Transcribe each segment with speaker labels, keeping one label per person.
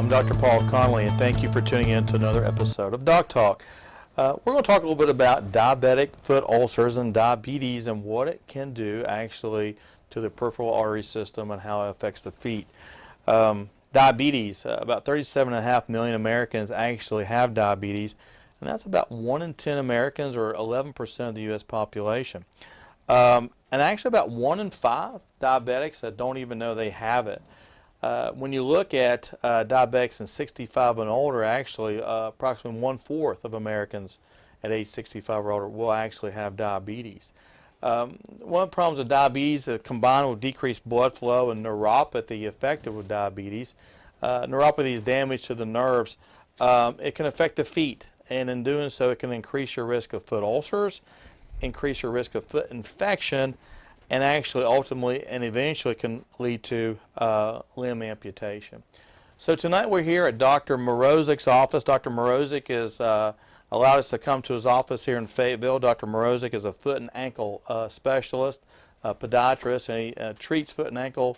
Speaker 1: I'm Dr. Paul Conley, and thank you for tuning in to another episode of Doc Talk. We're going to talk a little bit about diabetic foot ulcers and diabetes and what it can do actually to the peripheral artery system and how it affects the feet. Diabetes, about 37.5 million Americans actually have diabetes, and that's about 1 in 10 Americans, or 11% of the U.S. population. And actually about 1 in 5 diabetics that don't even know they have it. When you look at diabetics in 65 and older, actually approximately 1/4 of Americans at age 65 or older will actually have diabetes. One of the problems with diabetes combined with decreased blood flow and neuropathy affected with diabetes. Neuropathy is damage to the nerves. It can affect the feet, and in doing so it can increase your risk of foot ulcers, increase your risk of foot infection, and actually ultimately and eventually can lead to limb amputation. So tonight we're here at Dr. Mrozek's office. Dr. Mrozek has allowed us to come to his office here in Fayetteville. Dr. Mrozek is a foot and ankle specialist, podiatrist, and he treats foot and ankle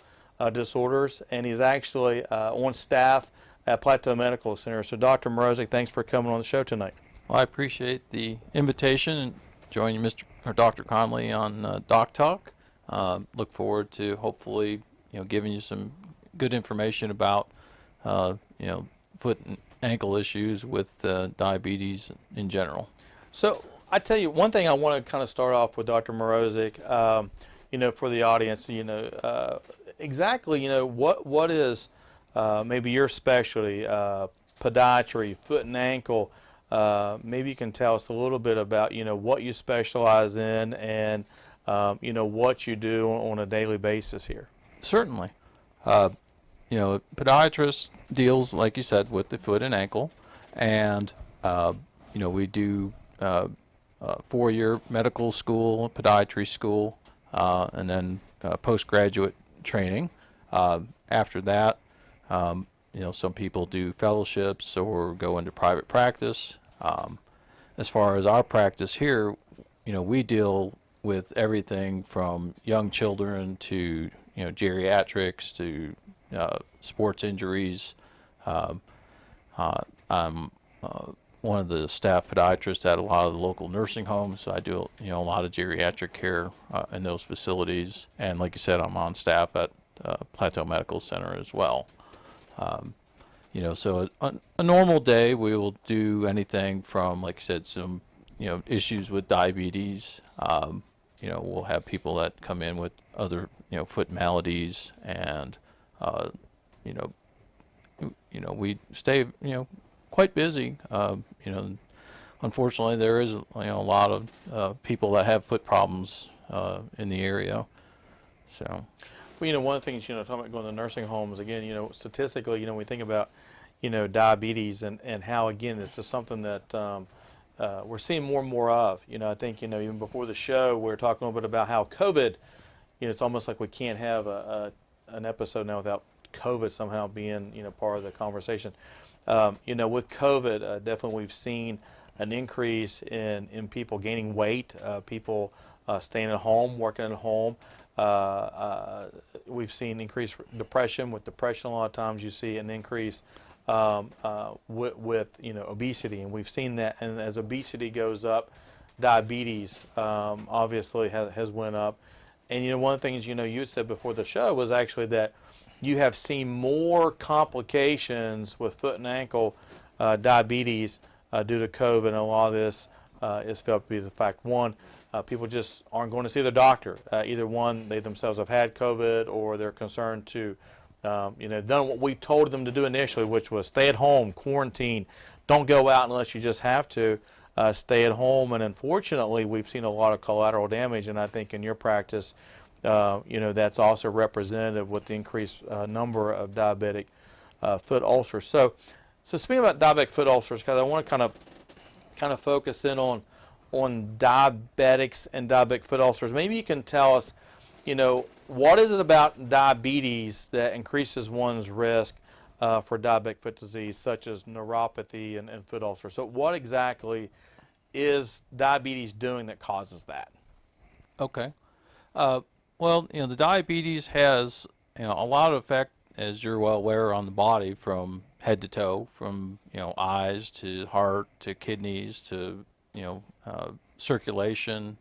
Speaker 1: disorders, and he's actually on staff at Plateau Medical Center. So Dr. Mrozek, thanks for coming on the show tonight.
Speaker 2: Well, I appreciate the invitation and joining Dr. Conley on Doc Talk. Look forward to hopefully giving you some good information about foot and ankle issues with diabetes in general.
Speaker 1: So I tell you one thing I want to kind of start off with, Dr. Mrozek, for the audience, exactly what is maybe your specialty, podiatry, foot and ankle. Maybe you can tell us a little bit about what you specialize in and what you do on a daily basis here.
Speaker 2: Certainly. Podiatrist deals, like you said, with the foot and ankle, and we do 4-year medical school, podiatry school, and then postgraduate training. After that, some people do fellowships or go into private practice. As far as our practice here, we deal with everything from young children to geriatrics to sports injuries. I'm one of the staff podiatrists at a lot of the local nursing homes, so I do a lot of geriatric care in those facilities. And like you said, I'm on staff at Plateau Medical Center as well. So a normal day we will do anything from, like I said, some issues with diabetes. We'll have people that come in with other foot maladies, and we stay quite busy. Unfortunately there is a lot of people that have foot problems in the area. So
Speaker 1: well, one of the things talking about going to nursing homes again, statistically, we think about diabetes and how again this is something that we're seeing more and more of. I think even before the show we were talking a little bit about how COVID, it's almost like we can't have an episode now without COVID somehow being part of the conversation. With COVID, definitely we've seen an increase in people gaining weight, people staying at home, working at home. We've seen increased depression. With depression, a lot of times you see an increase with obesity, and we've seen that. And as obesity goes up, diabetes obviously has went up. And one of the things you had said before the show was actually that you have seen more complications with foot and ankle diabetes due to COVID, and a lot of this is felt to be the fact. One, people just aren't going to see their doctor. Either one, they themselves have had COVID, or they're concerned to done what we told them to do initially, which was stay at home, quarantine, don't go out unless you just have to, stay at home. And unfortunately, we've seen a lot of collateral damage, and I think in your practice, that's also representative with the increased number of diabetic foot ulcers. So speaking about diabetic foot ulcers, because I want to kind of focus in on diabetics and diabetic foot ulcers. Maybe you can tell us, what is it about diabetes that increases one's risk for diabetic foot disease, such as neuropathy and foot ulcers? So what exactly is diabetes doing that causes that?
Speaker 2: Okay. Well, the diabetes has a lot of effect, as you're well aware, on the body, from head to toe, from eyes to heart to kidneys to circulation,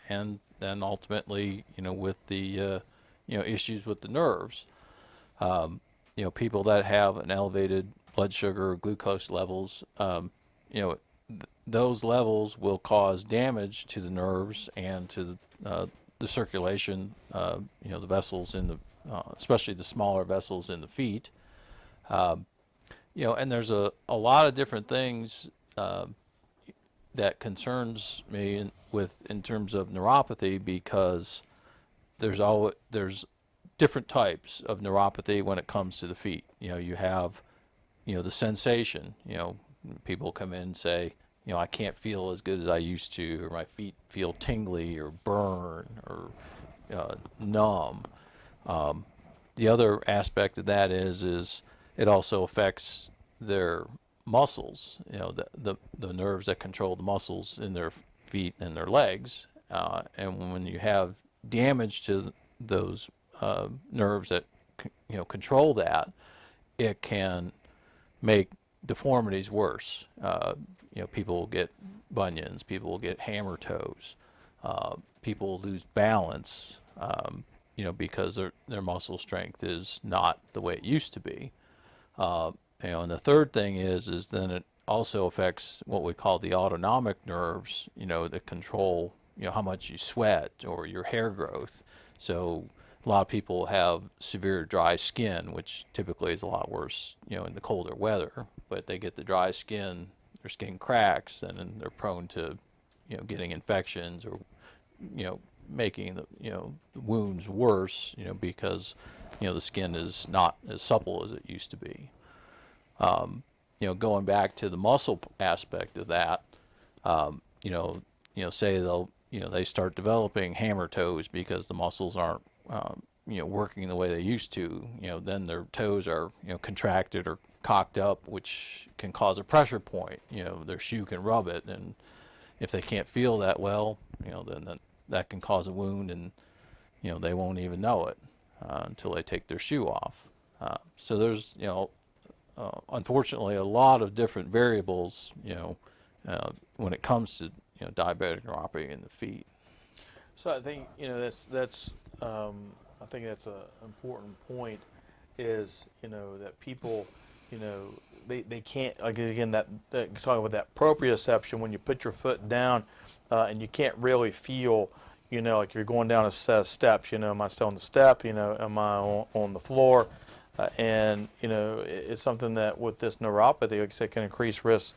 Speaker 2: and then ultimately with the issues with the nerves. People that have an elevated blood sugar or glucose levels, those levels will cause damage to the nerves and to the circulation, the vessels in the, especially the smaller vessels in the feet. And there's a lot of different things that concerns me in terms of neuropathy, because there's different types of neuropathy when it comes to the feet. You have the sensation. People come in and say, I can't feel as good as I used to, or my feet feel tingly or burn or numb. The other aspect of that is it also affects their muscles, the nerves that control the muscles in their feet and their legs. And when you have damage to those nerves that control that, it can make deformities worse. People will get bunions, people will get hammer toes, people will lose balance, because their muscle strength is not the way it used to be. And the third thing is then it also affects what we call the autonomic nerves, that control, how much you sweat or your hair growth. So a lot of people have severe dry skin, which typically is a lot worse, in the colder weather. But they get the dry skin, their skin cracks, and then they're prone to, getting infections, or, making the wounds worse, because the skin is not as supple as it used to be. Going back to the muscle aspect of that, say they start developing hammer toes because the muscles aren't working the way they used to. Then their toes are contracted or cocked up, which can cause a pressure point. Their shoe can rub it, and if they can't feel that well, then that can cause a wound, and they won't even know it until they take their shoe off. So there's unfortunately a lot of different variables when it comes to diabetic neuropathy in the feet.
Speaker 1: So I think that's I think that's an important point, is that people they can't, like, again, that talking about that proprioception, when you put your foot down and you can't really feel, like you're going down a set of steps, am I still on the step, am I on the floor, and it's something that with this neuropathy, like I said, can increase risk,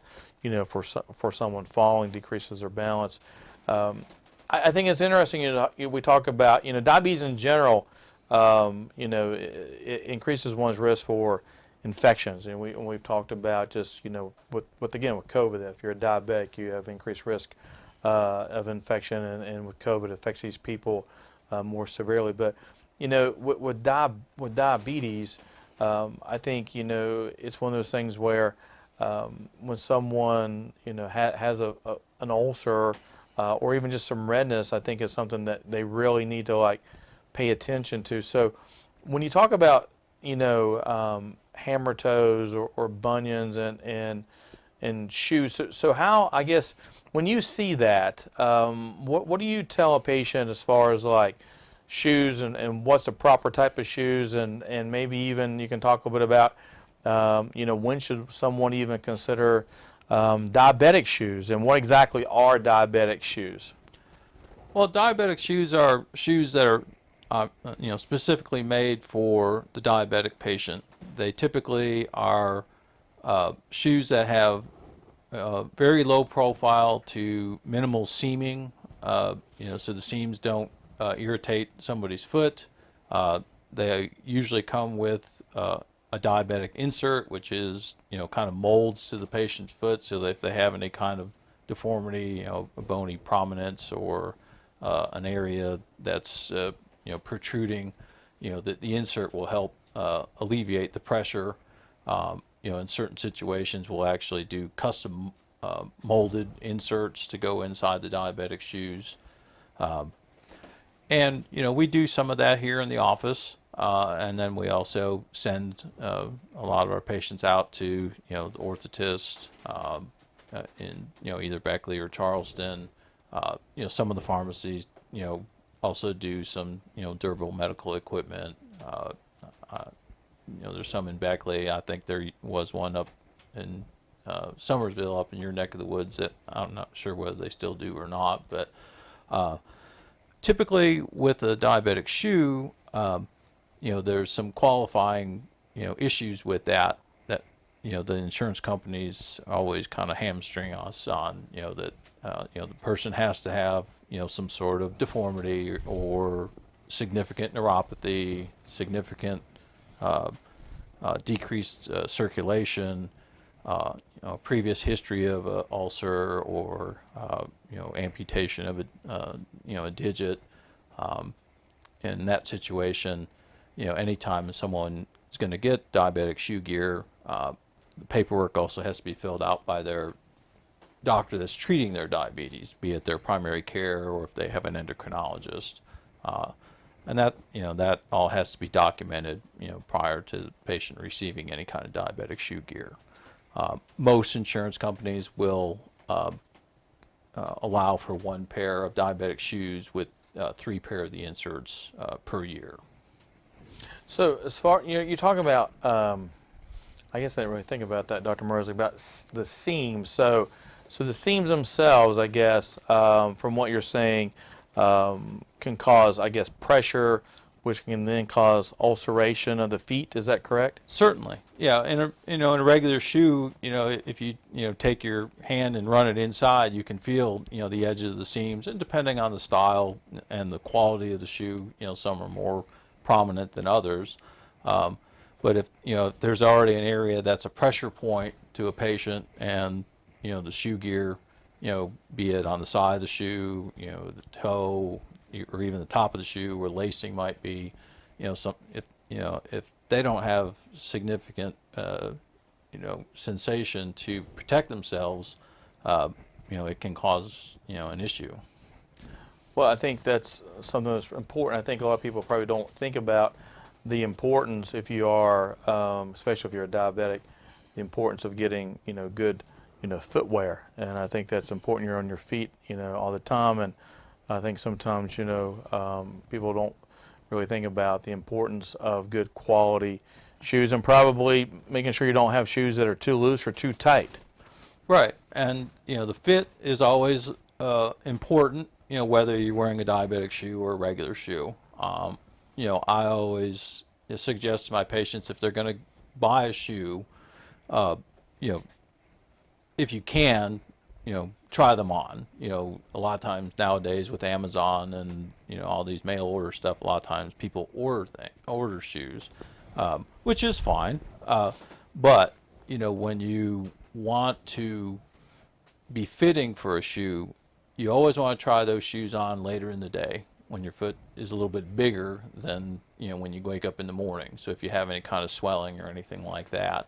Speaker 1: for someone falling, decreases their balance. I think it's interesting. We talk about diabetes in general. It increases one's risk for infections, and we've talked about just with again with COVID, that if you're a diabetic, you have increased risk of infection, and with COVID, it affects these people more severely. But with diabetes, I think it's one of those things where when someone has an ulcer or even just some redness, I think is something that they really need to pay attention to. So when you talk about hammer toes or bunions and shoes, so how, I guess, when you see that, what do you tell a patient as far as shoes and what's the proper type of shoes, and maybe even you can talk a bit about when should someone even consider diabetic shoes, and what exactly are diabetic shoes?
Speaker 2: Well, diabetic shoes are shoes that are specifically made for the diabetic patient. They typically are shoes that have very low profile to minimal seaming, so the seams don't irritate somebody's foot. They usually come with a diabetic insert, which is kind of molds to the patient's foot, so that if they have any kind of deformity, a bony prominence or an area that's protruding, that the insert will help alleviate the pressure. In certain situations, we'll actually do custom molded inserts to go inside the diabetic shoes. And we do some of that here in the office. And then we also send a lot of our patients out to, the orthotist in, either Beckley or Charleston. Some of the pharmacies, also do some, durable medical equipment. There's some in Beckley. I think there was one up in Summersville, up in your neck of the woods, that I'm not sure whether they still do or not. But typically with a diabetic shoe, there's some qualifying, issues with that, the insurance companies always kind of hamstring us on, that, the person has to have, some sort of deformity or significant neuropathy, significant decreased circulation, previous history of an ulcer, or amputation of a digit. In that situation, anytime someone is going to get diabetic shoe gear, the paperwork also has to be filled out by their doctor that's treating their diabetes, be it their primary care or if they have an endocrinologist. And that all has to be documented, prior to the patient receiving any kind of diabetic shoe gear. Most insurance companies will allow for 1 pair of diabetic shoes with 3 pair of the inserts per year.
Speaker 1: So as far, you talk about, I guess I didn't really think about that, Dr. Mrozek, about the seams. So the seams themselves, I guess, from what you're saying, can cause, I guess, pressure, which can then cause ulceration of the feet. Is that correct?
Speaker 2: Certainly, yeah. In a regular shoe, if you take your hand and run it inside, you can feel the edges of the seams, and depending on the style and the quality of the shoe, some are more prominent than others. But if there's already an area that's a pressure point to a patient, and the shoe gear, be it on the side of the shoe, the toe, or even the top of the shoe where lacing might be, if they don't have significant sensation to protect themselves, it can cause an issue.
Speaker 1: Well, I think that's something that's important. I think a lot of people probably don't think about the importance, if you are, especially if you're a diabetic, the importance of getting, good, footwear. And I think that's important. You're on your feet, all the time. And I think sometimes, people don't really think about the importance of good quality shoes, and probably making sure you don't have shoes that are too loose or too tight.
Speaker 2: Right. And, the fit is always important, whether you're wearing a diabetic shoe or a regular shoe. I always suggest to my patients, if they're going to buy a shoe, if you can, try them on. A lot of times nowadays with Amazon and, all these mail order stuff, a lot of times people order shoes, which is fine. But, when you want to be fitting for a shoe, you always want to try those shoes on later in the day, when your foot is a little bit bigger than when you wake up in the morning. So if you have any kind of swelling or anything like that,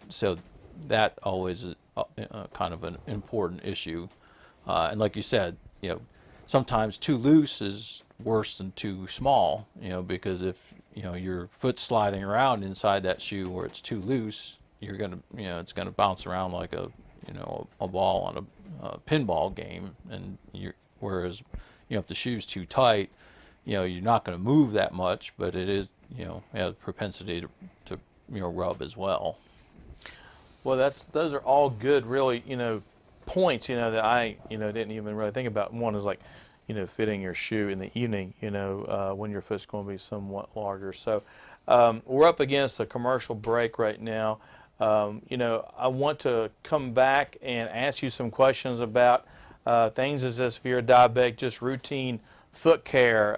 Speaker 2: so that always is kind of an important issue. And like you said, sometimes too loose is worse than too small. Because if your foot's sliding around inside that shoe where it's too loose, you're gonna it's gonna bounce around like a ball on a pinball game, and whereas if the shoe's too tight, you're not going to move that much, but it is has a propensity to rub as well.
Speaker 1: Well, those are all good, really, points, that I, didn't even really think about. One is like, fitting your shoe in the evening, when your foot's going to be somewhat larger. So we're up against a commercial break right now. I want to come back and ask you some questions about things as if you're a diabetic, just routine foot care,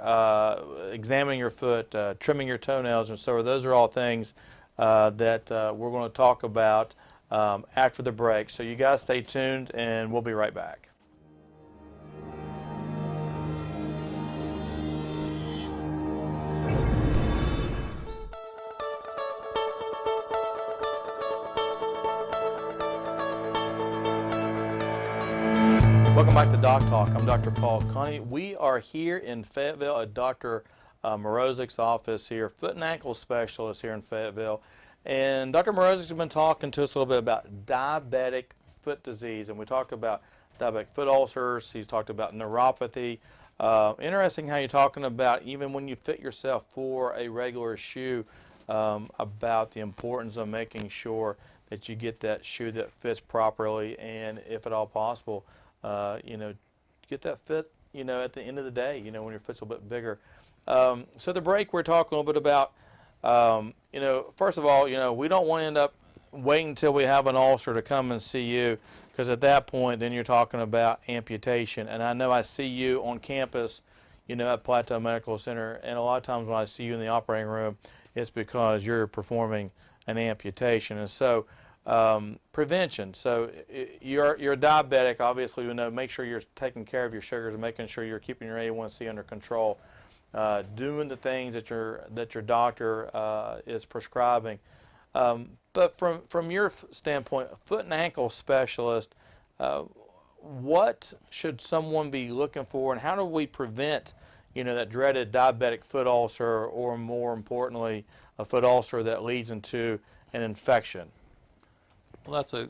Speaker 1: examining your foot, trimming your toenails, and so those are all things that we're going to talk about after the break. So you guys stay tuned, and we'll be right back. Welcome back to Doc Talk. I'm Dr. Paul Conley. We are here in Fayetteville at Dr. Mrozek's office here, foot and ankle specialist here in Fayetteville. And Dr. Mrozek's been talking to us a little bit about diabetic foot disease, and we talked about diabetic foot ulcers. He's talked about neuropathy. Interesting how you're talking about even when you fit yourself for a regular shoe, about the importance of making sure that you get that shoe that fits properly, and if at all possible, get that fit, at the end of the day, when your foot's a little bit bigger. So the break, we're talking a little bit about, first of all, we don't want to end up waiting until we have an ulcer to come and see you, because at that point, then you're talking about amputation. And I know I see you on campus, at Plateau Medical Center, and a lot of times when I see you in the operating room, it's because you're performing an amputation. And so prevention. So you're diabetic. Obviously, make sure you're taking care of your sugars and making sure you're keeping your A1C under control. Doing the things that your doctor is prescribing. But from your standpoint, foot and ankle specialist, what should someone be looking for, and how do we prevent, that dreaded diabetic foot ulcer, or more importantly, a foot ulcer that leads into an infection?
Speaker 2: Well, that's a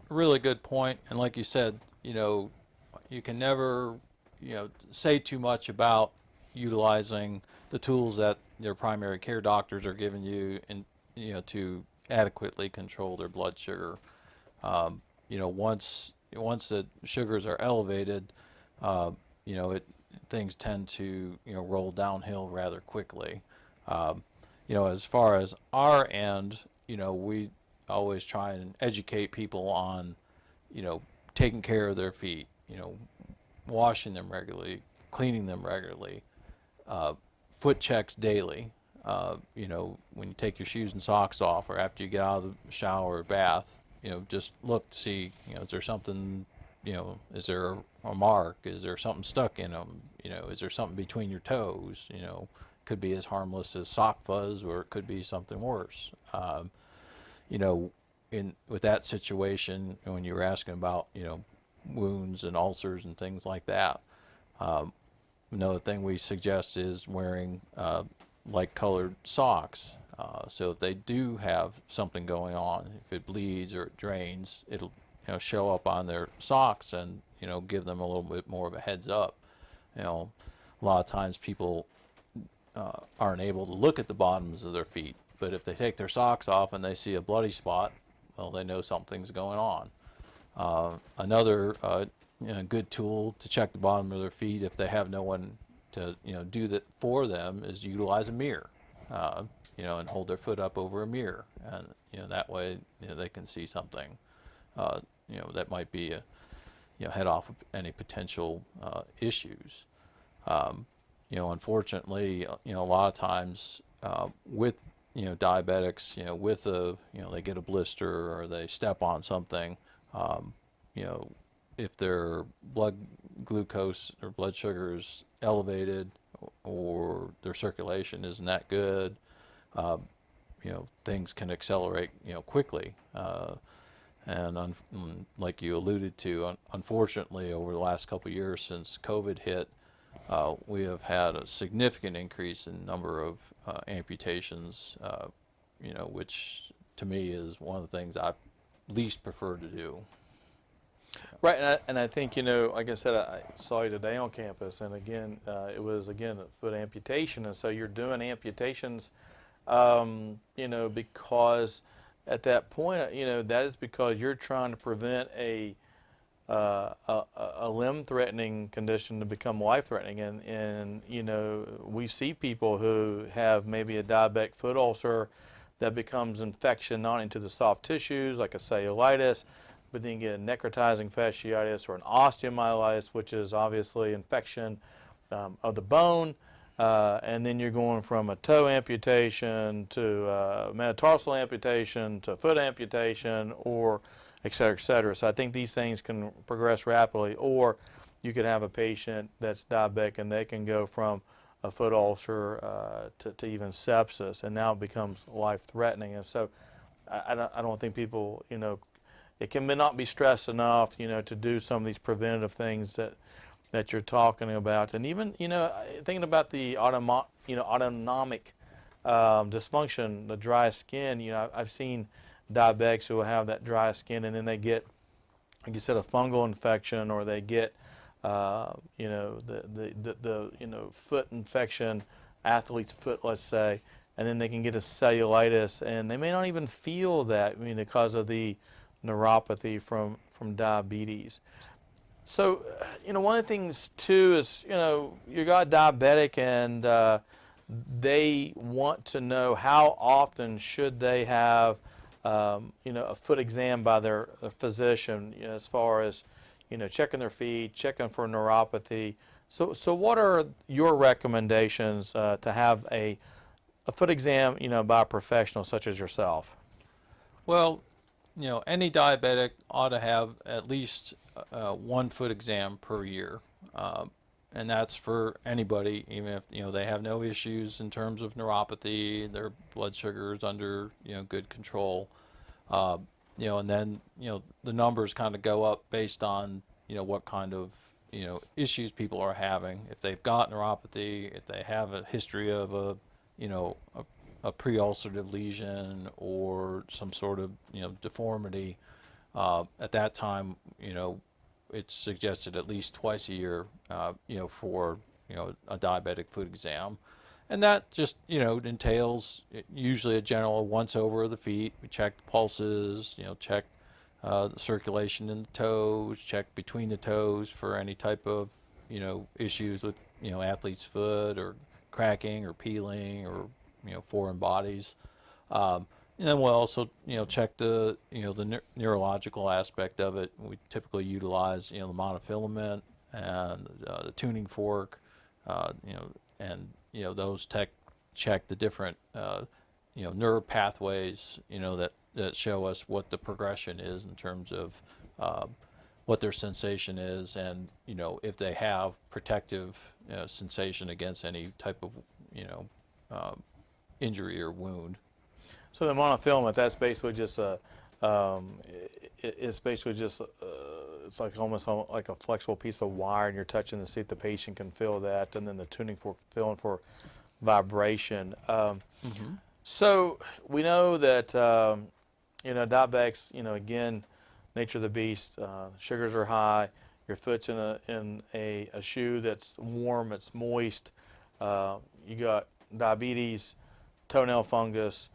Speaker 2: really good point. And like you said, you can never, say too much about utilizing the tools that your primary care doctors are giving you, and to adequately control their blood sugar. Once the sugars are elevated, things tend to roll downhill rather quickly. As far as our end, we always try and educate people on taking care of their feet, washing them regularly, cleaning them regularly, foot checks daily. When you take your shoes and socks off, or after you get out of the shower or bath, just look to see, is there something, is there a mark? Is there something stuck in them? Is there something between your toes? Could be as harmless as sock fuzz, or it could be something worse. With that situation, when you were asking about, wounds and ulcers and things like that, another thing we suggest is wearing light colored socks. So if they do have something going on, if it bleeds or it drains, it'll show up on their socks, and give them a little bit more of a heads up. A lot of times people aren't able to look at the bottoms of their feet, but if they take their socks off and they see a bloody spot, well, they know something's going on. Another good tool to check the bottom of their feet, if they have no one to do that for them, is utilize a mirror, and hold their foot up over a mirror, and that way they can see something that might be head off any potential issues. Unfortunately, a lot of times with diabetics, with they get a blister or they step on something, if their blood glucose or blood sugar is elevated, or their circulation isn't that good, things can accelerate quickly. And like you alluded to, unfortunately, over the last couple of years since COVID hit, we have had a significant increase in number of amputations, which to me is one of the things I least prefer to do.
Speaker 1: Right, and I think, like I said, I saw you today on campus, and again, it was, a foot amputation, and so you're doing amputations, because at that point, that is because you're trying to prevent a limb-threatening condition to become life-threatening, and we see people who have maybe a diabetic foot ulcer that becomes infection not into the soft tissues, like a cellulitis, but then you get a necrotizing fasciitis or an osteomyelitis, which is obviously infection of the bone, and then you're going from a toe amputation to metatarsal amputation to foot amputation, or et cetera, et cetera. So I think these things can progress rapidly, or you could have a patient that's diabetic and they can go from a foot ulcer to even sepsis, and now it becomes life-threatening. And so I don't think people, it can not be stressed enough, to do some of these preventative things that that you're talking about, and even thinking about the autonomic dysfunction, the dry skin. I've seen diabetics who have that dry skin, and then they get, like you said, a fungal infection, or they get the foot infection, athlete's foot, let's say, and then they can get a cellulitis, and they may not even feel that, because of the neuropathy from diabetes. So, one of the things too is, you got diabetic, and they want to know how often should they have, a foot exam by their physician, as far as, checking their feet, checking for neuropathy. So what are your recommendations to have a foot exam, by a professional such as yourself?
Speaker 2: Well, any diabetic ought to have at least one foot exam per year. And that's for anybody, even if, they have no issues in terms of neuropathy, their blood sugar is under, good control. And then, the numbers kind of go up based on, what kind of, issues people are having. If they've got neuropathy, if they have a history of a pre-ulcerative lesion or some sort of, deformity, at that time, it's suggested at least twice a year, for, a diabetic foot exam. And that just, entails usually a general once over of the feet. We check the pulses, check the circulation in the toes, check between the toes for any type of, issues with, athlete's foot or cracking or peeling or, foreign bodies. And then we'll also, check the, the neurological aspect of it. We typically utilize, the monofilament and the tuning fork, and, those check the different, nerve pathways, that show us what the progression is in terms of what their sensation is, and, if they have protective sensation against any type of, injury or wound.
Speaker 1: So the monofilament, that's basically just it's basically just, it's like almost like a flexible piece of wire, and you're touching to see if the patient can feel that, and then the tuning fork feeling for vibration. So we know that, diabetics, again, nature of the beast, sugars are high, your foot's in a shoe that's warm, it's moist, you got diabetes, toenail fungus,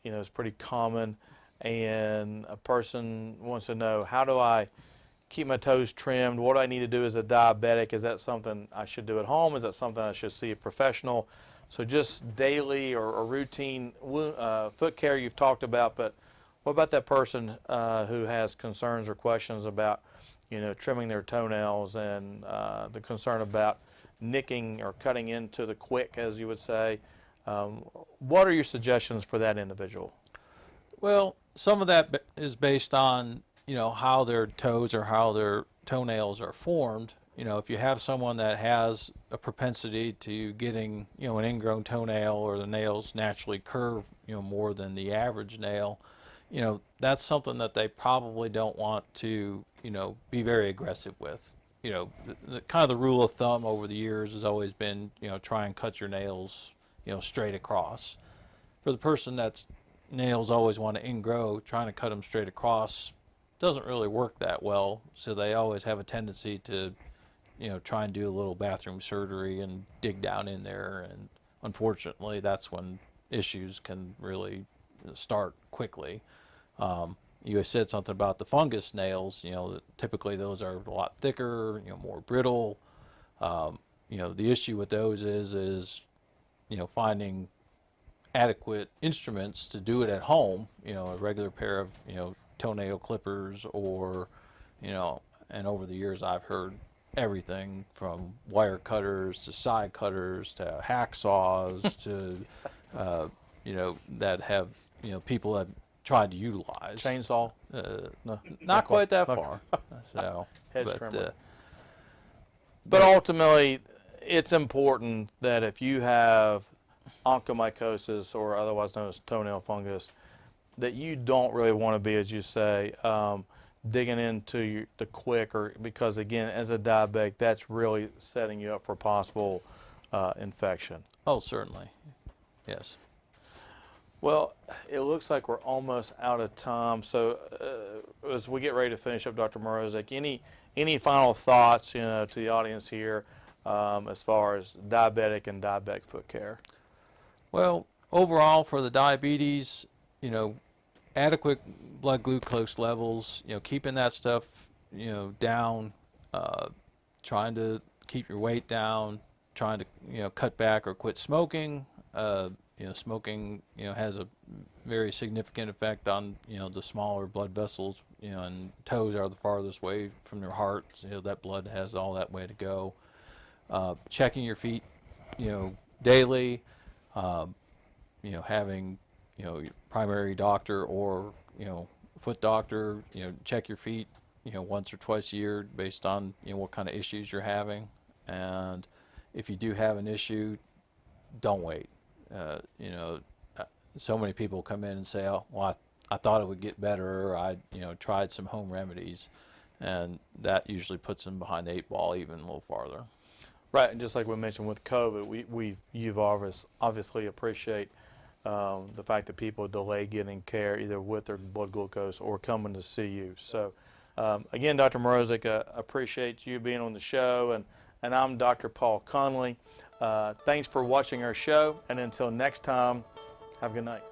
Speaker 1: is pretty common, and a person wants to know, how do I keep my toes trimmed? What do I need to do as a diabetic? Is that something I should do at home? Is that something I should see a professional? So just daily or routine foot care you've talked about, but what about that person who has concerns or questions about, trimming their toenails, and the concern about nicking or cutting into the quick, as you would say? What are your suggestions for that individual?
Speaker 2: Well, some of that is based on, how their toes or how their toenails are formed. If you have someone that has a propensity to getting, an ingrown toenail, or the nails naturally curve, more than the average nail, that's something that they probably don't want to, be very aggressive with. The kind of the rule of thumb over the years has always been, try and cut your nails, straight across. For the person that's nails always want to ingrow, trying to cut them straight across doesn't really work that well. So they always have a tendency to, try and do a little bathroom surgery and dig down in there. And unfortunately, that's when issues can really start quickly. You said something about the fungus nails. Typically those are a lot thicker, more brittle. The issue with those is finding adequate instruments to do it at home. A regular pair of toenail clippers, or and over the years I've heard everything from wire cutters to side cutters to hacksaws to that have people have tried to utilize.
Speaker 1: Chainsaw? No,
Speaker 2: Not quite that far. So,
Speaker 1: hedge
Speaker 2: but,
Speaker 1: trimmer. But ultimately, it's important that if you have onychomycosis, or otherwise known as toenail fungus, that you don't really want to be, as you say, digging into the quick, or because again, as a diabetic, that's really setting you up for possible infection.
Speaker 2: Oh, certainly. Yes.
Speaker 1: Well, it looks like we're almost out of time. So as we get ready to finish up, Dr. Mrozek, any final thoughts, to the audience here as far as diabetic and diabetic foot care?
Speaker 2: Well, overall for the diabetes, adequate blood glucose levels, keeping that stuff, down, trying to keep your weight down, trying to, cut back or quit smoking. Smoking, has a very significant effect on, the smaller blood vessels, and toes are the farthest way from your heart. So, that blood has all that way to go. Checking your feet, daily, having, your primary doctor or, foot doctor, check your feet, once or twice a year based on, what kind of issues you're having. And if you do have an issue, don't wait. Uh, you know, so many people come in and say, "Oh, well, I thought it would get better," or I, tried some home remedies, and that usually puts them behind the eight ball even a little farther.
Speaker 1: Right, and just like we mentioned with COVID, you've obviously appreciate the fact that people delay getting care either with their blood glucose or coming to see you. So, again, Dr. Mrozek, appreciate you being on the show, and I'm Dr. Paul Conley. Thanks for watching our show, and until next time, have a good night.